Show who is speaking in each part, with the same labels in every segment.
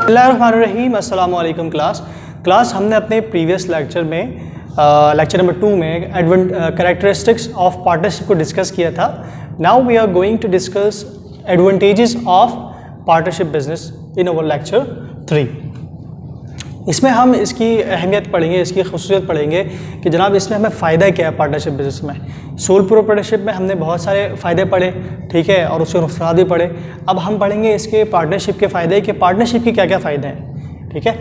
Speaker 1: बिस्मिल्लाहिर्रहमानिर्रहीम। अस्सलाम वालेकुम क्लास हमने अपने प्रीवियस लेक्चर में लेक्चर नंबर 2 में कैरेक्टरिस्टिक्स ऑफ पार्टनरशिप को डिस्कस किया था। Now we are going to discuss advantages of partnership business in our lecture 3। इसमें हम इसकी अहमियत पढ़ेंगे, इसकी खसूसियत पढ़ेंगे कि जनाब इसमें हमें फ़ायदा क्या है पार्टनरशिप बिजनेस में। सोल प्रोप्राइटरशिप में हमने बहुत सारे फ़ायदे पढ़े, ठीक है, और उसके नुकसान भी पढ़े। अब हम पढ़ेंगे इसके पार्टनरशिप के फ़ायदे कि पार्टनरशिप के क्या क्या फ़ायदे हैं, ठीक है।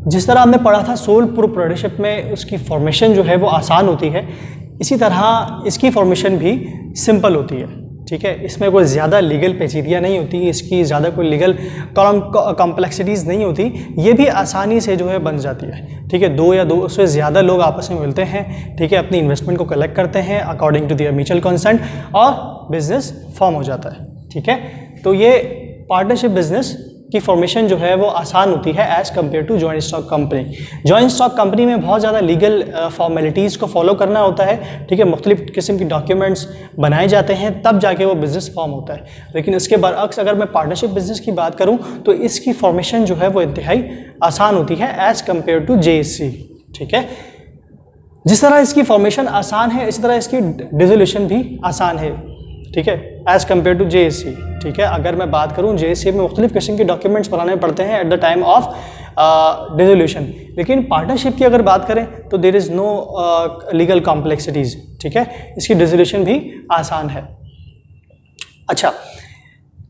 Speaker 1: जिस तरह हमने पढ़ा था सोल प्रोप्राइटरशिप में उसकी फॉर्मेशन जो है वो आसान होती है, इसी तरह इसकी फॉर्मेशन भी सिंपल होती है, ठीक है। इसमें कोई ज़्यादा लीगल पेचीदगियाँ नहीं होती, इसकी ज़्यादा कोई लीगल कॉम्प्लेक्सिटीज़ नहीं होती, ये भी आसानी से जो है बन जाती है, ठीक है। दो या दो उससे ज़्यादा लोग आपस में मिलते हैं, ठीक है, अपनी इन्वेस्टमेंट को कलेक्ट करते हैं according to their mutual consent और बिजनेस फॉर्म हो जाता है, ठीक है। तो ये पार्टनरशिप बिजनेस की फॉर्मेशन जो है वो आसान होती है as compare to joint stock company. Joint stock company में बहुत ज़्यादा लीगल फॉर्मेलिटीज़ को फॉलो करना होता है, ठीक है। मुख्तलिफ किस्म की डॉक्यूमेंट्स बनाए जाते हैं तब जाके वो बिज़नेस फॉर्म होता है। लेकिन इसके बरअक्स अगर मैं पार्टनरशिप बिजनेस की बात करूँ तो इसकी फॉर्मेशन जो है वो इंतहाई आसान होती है एज़ कम्पेयर टू JSC, ठीक है। जिस तरह इसकी फॉर्मेशन आसान है इसी तरह इसकी डिसोल्यूशन भी आसान है, ठीक है, एज़ कम्पेयर टू JSC, ठीक है। अगर मैं बात करूँ JSC में मुख्तलिफ किस्म के डॉक्यूमेंट्स बनाने पड़ते हैं at the time of dissolution, लेकिन पार्टनरशिप की अगर बात करें तो there is no legal complexities, ठीक है। इसकी डिसोल्यूशन भी आसान है। अच्छा,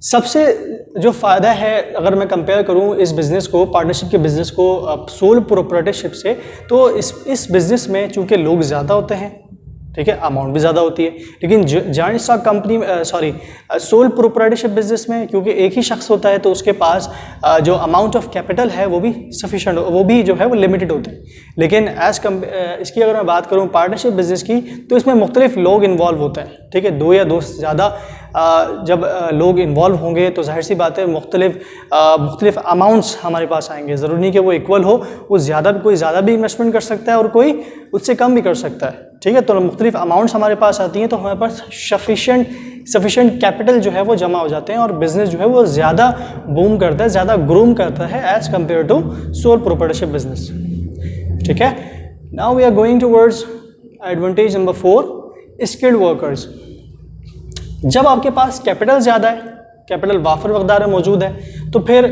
Speaker 1: सबसे जो फ़ायदा है अगर मैं कंपेयर करूँ इस बिज़नेस को, पार्टनरशिप के बिज़नेस को सोल प्रोप्राइटरशिप से, तो इस बिज़नेस में चूँकि लोग ज़्यादा होते हैं, ठीक है, अमाउंट भी ज़्यादा होती है। लेकिन joint stock company soul proprietorship business में क्योंकि एक ही शख्स होता है तो उसके पास जो अमाउंट ऑफ कैपिटल है वो भी सफिशेंट, वो भी जो है वो लिमिटेड होते हैं। लेकिन इसकी अगर मैं बात करूँ पार्टनरशिप बिजनेस की तो इसमें मुख्तलिफ लोग इन्वॉल्व होते हैं, ठीक है। दो या दो से ज़्यादा जब लोग इन्वॉल्व होंगे तो जाहिर सी बात है मुख्तलिफ अमाउंट्स हमारे पास आएंगे। ज़रूरी नहीं कि वो इक्वल हो, वो कोई ज़्यादा भी इन्वेस्टमेंट कर सकता है और कोई उससे कम भी कर सकता है, ठीक है। तो मुख्तलिफ अमाउंट्स हमारे पास आती हैं तो हमारे पास सफिशेंट कैपिटल जो है वो जमा हो जाते हैं और बिज़नेस जो है वो ज़्यादा बूम करता है, ज़्यादा ग्रूम करता है as compare to sole proprietorship business, ठीक है। Now we are going towards advantage number 4, skilled workers. जब आपके पास कैपिटल ज़्यादा है, कैपिटल वाफर मकदार में मौजूद है, तो फिर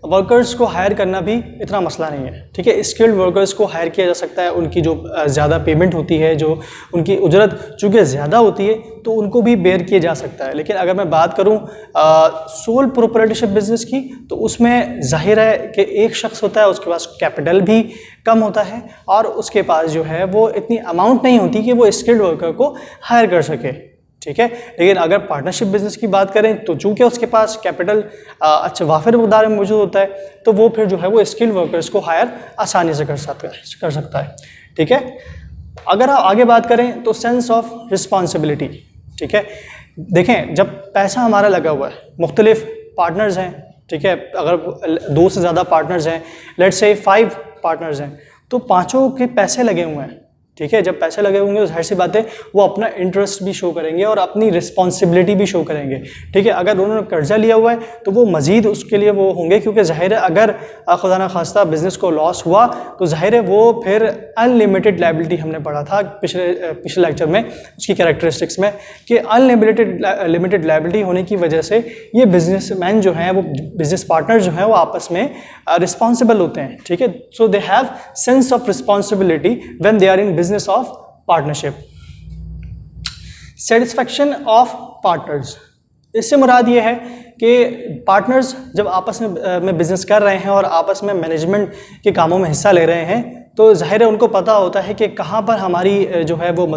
Speaker 1: वर्कर्स को हायर करना भी इतना मसला नहीं है, ठीक है। स्किल्ड वर्कर्स को हायर किया जा सकता है, उनकी जो ज़्यादा पेमेंट होती है, जो उनकी उजरत चूँकि ज़्यादा होती है तो उनको भी बेयर किया जा सकता है। लेकिन अगर मैं बात करूँ सोल प्रोप्राइटरशिप बिजनेस की तो उसमें जाहिर है कि एक शख्स होता है, उसके पास कैपिटल भी कम होता है और उसके पास जो है वो इतनी अमाउंट नहीं होती कि वो स्किल्ड वर्कर को हायर कर सके, ठीक है। लेकिन अगर पार्टनरशिप बिजनेस की बात करें तो चूंकि उसके पास कैपिटल अच्छा वाफिर मकदार में मौजूद होता है तो वो फिर जो है वो स्किल्ड वर्कर्स को हायर आसानी से कर सकता है, ठीक है। अगर आप आगे बात करें तो सेंस ऑफ रिस्पॉन्सिबिलिटी, ठीक है। देखें, जब पैसा हमारा लगा हुआ है, मुख्तलिफ पार्टनर्स हैं, ठीक है, अगर 2 से ज़्यादा पार्टनर्स हैं, लेट्स से 5 पार्टनर्स हैं, तो पाँचों के पैसे लगे हुए हैं, ठीक है। जब पैसे लगे होंगे तो जाहिर सी बात है वो अपना इंटरेस्ट भी शो करेंगे और अपनी रिस्पॉन्सिबिलिटी भी शो करेंगे, ठीक है। अगर उन्होंने कर्जा लिया हुआ है तो वो मज़ीद उसके लिए वो होंगे, क्योंकि ज़ाहिर है अगर खुदा न खास्ता बिज़नेस को लॉस हुआ तो ज़ाहिर है वो फिर अनलिमिटेड लायबिलिटी, हमने पढ़ा था पिछले लेक्चर में उसकी कैरेक्टरिस्टिक्स में, कि अनलिमिटेड लायबिलिटी होने की वजह से ये बिजनेसमैन जो हैं, वो बिजनेस पार्टनर जो हैं वो आपस में रिस्पॉन्सिबल होते हैं, ठीक है। So they have sense of responsibility when they are in business of partnership. Satisfaction of partners, इससे मुराद ये है कि पार्टनर्स जब आपस में बिजनेस कर रहे हैं और आपस में मैनेजमेंट के कामों में हिस्सा ले रहे हैं तो जाहिर है उनको पता होता है कि कहाँ पर हमारी जो है वो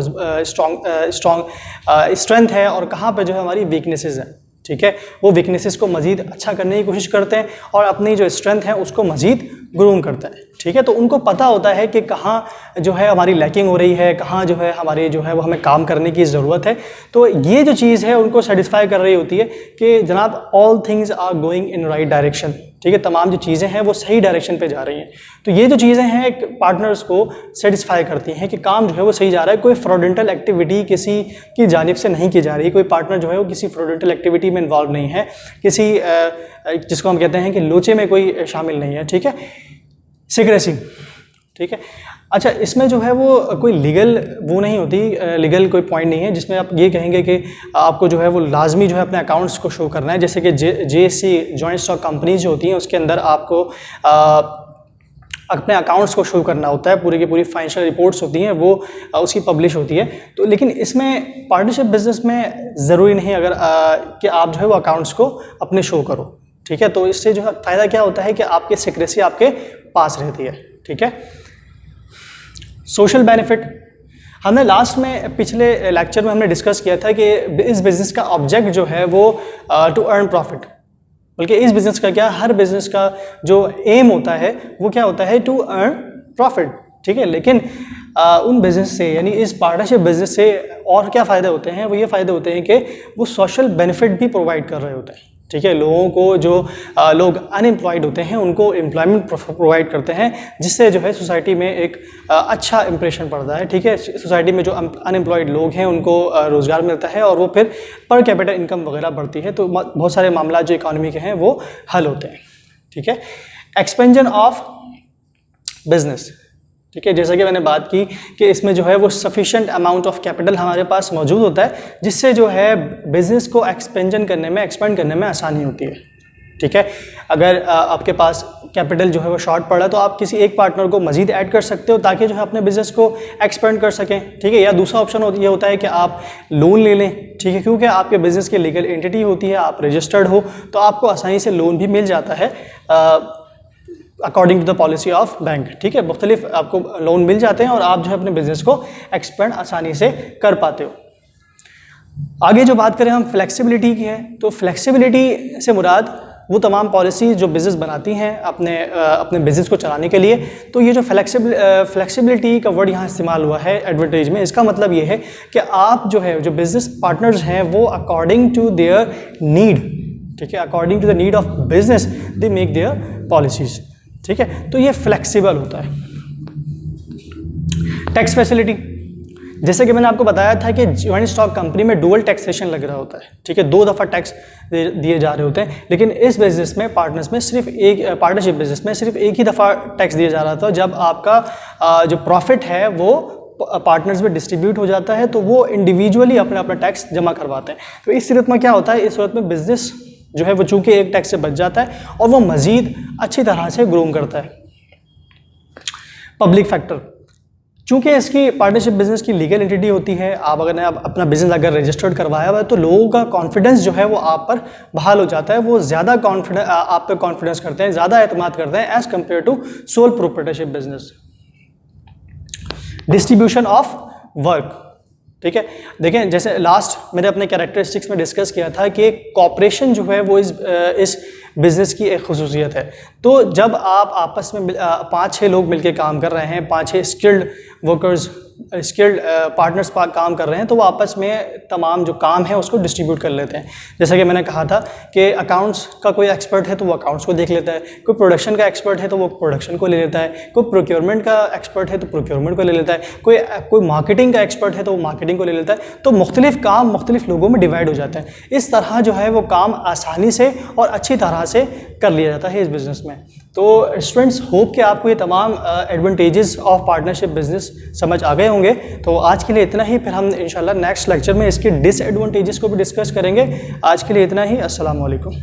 Speaker 1: स्ट्रेंथ है और कहाँ पर जो है हमारी वीकनेसेस हैं, ठीक है। वो वीकनेसेस को मज़ीद अच्छा करने की कोशिश करते हैं और अपनी जो स्ट्रेंथ है उसको मज़ीद ग्रूम करते हैं, ठीक है। तो उनको पता होता है कि कहाँ जो है हमारी लैकिंग हो रही है, कहाँ जो है हमारी जो है वो हमें काम करने की ज़रूरत है। तो ये जो चीज़ है उनको सेटिस्फाई कर रही होती है कि जनाब all things are going in right direction, ठीक है, तमाम जो चीज़ें हैं वो सही डायरेक्शन पे जा रही हैं। तो ये जो चीज़ें हैं पार्टनर्स को सेटिस्फाई करती हैं कि काम जो है वो सही जा रहा है, कोई फ्रॉडेंटल एक्टिविटी किसी की जानिब से नहीं की जा रही, कोई पार्टनर जो है वो किसी फ्रॉडेंटल एक्टिविटी में इन्वॉल्व नहीं है, किसी जिसको हम कहते हैं कि लोचे में कोई शामिल नहीं है, ठीक है। सीक्रेसी, ठीक है। अच्छा, इसमें जो है वो कोई लीगल वो नहीं होती, लीगल कोई पॉइंट नहीं है जिसमें आप ये कहेंगे कि आपको जो है वो लाजमी जो है अपने अकाउंट्स को शो करना है। जैसे कि JSC जॉइंट स्टॉक कंपनीज जो होती हैं उसके अंदर आपको अपने अकाउंट्स को शो करना होता है, पूरी की पूरी फाइनेंशियल रिपोर्ट्स होती हैं वो उसकी पब्लिश होती है। तो लेकिन इसमें पार्टनरशिप बिजनेस में ज़रूरी नहीं अगर कि आप जो है वो अकाउंट्स को अपने शो करो, ठीक है। तो इससे जो है फ़ायदा क्या होता है कि आपकी सिक्रेसी आपके पास रहती है, ठीक है। सोशल बेनिफिट, हमने लास्ट में पिछले लेक्चर में हमने डिस्कस किया था कि इस बिज़नेस का ऑब्जेक्ट जो है वो टू अर्न प्रॉफिट, बल्कि इस बिज़नेस का क्या, हर बिज़नेस का जो एम होता है वो क्या होता है, टू अर्न प्रॉफिट, ठीक है। लेकिन उन बिज़नेस से यानी इस पार्टनरशिप बिज़नेस से और क्या फ़ायदे होते हैं, वो ये फ़ायदे होते हैं कि वो सोशल बेनिफिट भी प्रोवाइड कर रहे होते हैं, ठीक है। लोगों को जो लोग अनएम्प्लॉयड होते हैं उनको एम्प्लॉयमेंट प्रोवाइड करते हैं, जिससे जो है सोसाइटी में एक अच्छा इंप्रेशन पड़ता है, ठीक है। सोसाइटी में जो अनएम्प्लॉयड लोग हैं उनको रोज़गार मिलता है और वो फिर पर कैपिटल इनकम वगैरह बढ़ती है, तो बहुत सारे मामला जो इकॉनमी के हैं वो हल होते हैं, ठीक है। एक्सपेंशन ऑफ बिजनेस, ठीक है। जैसा कि मैंने बात की कि इसमें जो है वो सफिशिएंट अमाउंट ऑफ कैपिटल हमारे पास मौजूद होता है, जिससे जो है बिज़नेस को एक्सपेंड करने में आसानी होती है, ठीक है। अगर आपके पास कैपिटल जो है वो शॉर्ट पड़ा तो आप किसी एक पार्टनर को मजीद ऐड कर सकते हो ताकि जो है अपने बिज़नेस को एक्सपेंड कर सकें, ठीक है। या दूसरा ऑप्शन ये होता है कि आप लोन ले लें, ठीक है, क्योंकि आपके बिज़नेस की लीगल एंटिटी होती है, आप रजिस्टर्ड हो, तो आपको आसानी से लोन भी मिल जाता है according to the policy of bank, ठीक है। मुख्तलिफ आपको लोन मिल जाते हैं और आप जो है अपने बिजनेस को एक्सपेंड आसानी से कर पाते हो। आगे जो बात करें हम फ्लेक्सिबिलिटी की है, तो फ्लेक्सिबिलिटी से मुराद वो तमाम पॉलिसी जो बिज़नेस बनाती हैं अपने बिज़नेस को चलाने के लिए। तो ये जो फ्लेक्सिबिलिटी का वर्ड यहाँ इस्तेमाल हुआ है एडवर्टाइज में, इसका मतलब ये है कि आप जो है जो बिज़नेस पार्टनर्स हैं वो अकॉर्डिंग टू देयर नीड, ठीक है, according to the need of business they make their policies, ठीक है। तो ये फ्लेक्सिबल होता है। टैक्स फैसिलिटी, जैसे कि मैंने आपको बताया था कि जॉइंट स्टॉक कंपनी में डुअल टैक्सेशन लग रहा होता है, ठीक है, 2 दफ़ा टैक्स दिए जा रहे होते हैं। लेकिन इस बिजनेस में पार्टनरशिप बिजनेस में सिर्फ एक ही दफ़ा टैक्स दिया जा रहा था, जब आपका जो प्रॉफिट है वो पार्टनर्स में डिस्ट्रीब्यूट हो जाता है तो वो इंडिविजुअली अपना टैक्स जमा करवाते हैं। तो इस सूरत में क्या होता है, इस सूरत में बिजनेस जो है वो चूंकि एक टैक्स से बच जाता है और वो मज़ीद अच्छी तरह से ग्रोम करता है। पब्लिक फैक्टर, चूंकि इसकी पार्टनरशिप बिजनेस की लीगल एंटिटी होती है, आप अपना बिजनेस अगर रजिस्टर्ड करवाया हुआ है तो लोगों का कॉन्फिडेंस जो है वो आप पर बहाल हो जाता है, वो ज़्यादा आप पे कॉन्फिडेंस करते हैं, ज़्यादा एतमाद करते हैं as compare to sole proprietorship business. Distribution of work, ठीक है। देखें, जैसे लास्ट मैंने अपने कैरेक्टरिस्टिक्स में डिस्कस किया था कि कॉपरेशन जो है वो इस बिज़नेस की एक खुसूसियत है। तो जब आप आपस में 5-6 लोग मिलकर काम कर रहे हैं, 5-6 स्किल्ड वर्कर्स, स्किल्ड पार्टनर्स काम कर रहे हैं, तो वो आपस में तमाम जो काम है उसको डिस्ट्रीब्यूट कर लेते हैं। जैसा कि मैंने कहा था कि अकाउंट्स का कोई एक्सपर्ट है तो वो अकाउंट्स को देख लेता है, कोई प्रोडक्शन का एक्सपर्ट है तो वो प्रोडक्शन को ले लेता है, कोई प्रोक्योरमेंट का एक्सपर्ट है तो प्रोक्योरमेंट को ले लेता है, कोई मार्केटिंग का एक्सपर्ट है तो वो मार्केटिंग को ले लेता है। तो मुख्तलिफ काम मुख्तलिफ लोगों में डिवाइड हो जाते हैं। इस तरह जो है वो काम आसानी से और अच्छी तरह से कर लिया जाता है इस बिज़नेस में। तो स्टूडेंट्स, होप कि आपको ये तमाम एडवांटेजेस ऑफ पार्टनरशिप बिजनेस समझ आ गए होंगे। तो आज के लिए इतना ही, फिर हम इंशाल्लाह नेक्स्ट लेक्चर में इसके डिसएडवांटेजेस को भी डिस्कस करेंगे। आज के लिए इतना ही। अस्सलाम वालेकुम।